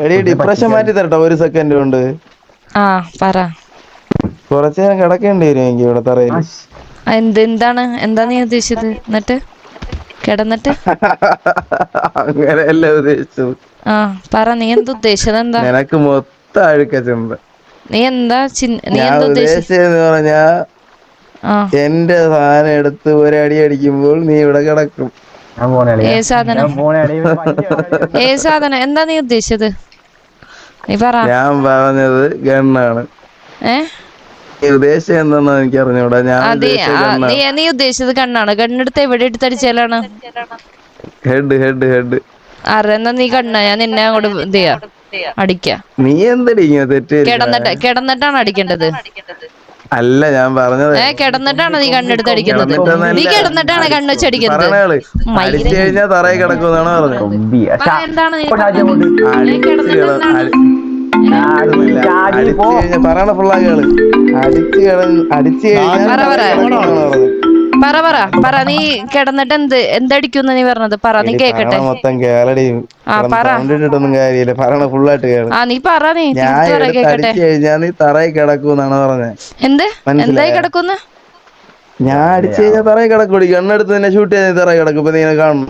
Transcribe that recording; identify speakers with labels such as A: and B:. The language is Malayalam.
A: എടീ ഡിപ്രഷൻ മാറ്റി തരട്ടോ 1 സെക്കൻഡ് കൊണ്ട്.
B: ആ പറ.
A: കുറച്ചു നേരം കിടക്കേണ്ടി വരും എനിക്ക് ഇവിടെ തറയില്.
B: എന്താണ് എന്താ നീ ഉദ്ദേശിച്ചത്? എന്നിട്ട് കിടന്നിട്ട്
A: അങ്ങനെയല്ല ഉദ്ദേശിച്ചത്.
B: ആ പറ, നീ എന്താ ഉദ്ദേശിച്ചത്? എന്താ
A: നിനക്ക് മൊത്തം അഴുക്ക ചിന്ത.
B: നീ എന്താ നീ
A: ഞാൻ
B: എന്താ ഉദ്ദേശിച്ചത്?
A: ഉദ്ദേശിച്ചെന്ന് പറഞ്ഞാ
B: ആ
A: എന്റെ സാധനം എടുത്ത് ഒരടി അടിക്കുമ്പോൾ നീ ഇവിടെ കിടക്കും.
B: ഏത് സാധനം? ഏത് സാധനം? എന്താ നീ ഉദ്ദേശിച്ചത്? നീ പറ.
A: ഞാൻ പറഞ്ഞത് ഗണ്ണാണ്. നീ ഉദ്ദേശിച്ചത് എന്താണെന്ന് എനിക്ക് അറിഞ്ഞൂടാ. ഞാൻ ഉദ്ദേശിച്ചത് ഗണ്ണാണ്.
B: നീ ഉദ്ദേശിച്ചത് കണ്ണാണ്. കണ്ണെടുത്ത് എവിടെ എടുത്തടിച്ചാലാണ്?
A: ഹെഡ്.
B: എന്നാ നീ കണ്ണ, ഞാൻ നിന്നെ അങ്ങോട്ട് അടിക്ക.
A: നീ എന്തടി തെറ്റ്?
B: കിടന്നിട്ടാണ് അടിക്കേണ്ടത്.
A: അല്ല, ഞാൻ പറഞ്ഞത്
B: കിടന്നിട്ടാണ് നീ കണ്ണെടുത്ത് അടിക്കുന്നത്. നീ കിടന്നിട്ടാണ് കണ്ണ് വെച്ച് അടിക്കുന്നത്.
A: അടിച്ചു കഴിഞ്ഞാൽ തറയിൽ കിടക്കുമെന്നാണ് പറഞ്ഞത്.
B: എന്താണ് നീ
A: പറയണ ഫുള്ളാകള് അടിച്ചു
B: പറ. നീ കിടന്നിട്ട് എന്തടിക്കുന്ന നീ പറഞ്ഞത്? പറ, നീ കേക്കട്ടെ.
A: മൊത്തം കേളടിയും കണ്ടിട്ടൊന്നും കാര്യമില്ല. പറയണ ഫുള്ളായിട്ട് കേള്.
B: നീ പറ. നീ
A: അടിച്ചു കഴിഞ്ഞാൽ നീ തറയിൽ കിടക്കൂന്നാണ് പറഞ്ഞത്.
B: എന്തായി കിടക്കുന്ന?
A: ഞാൻ അടിച്ചു കഴിഞ്ഞാൽ തറയിൽ കിടക്കൂടി. ഗണ്ണെടുത്ത് തന്നെ ഷൂട്ട് ചെയ്ത് തറയിൽ കിടക്കും. ഇപ്പൊ നീ കാണണം.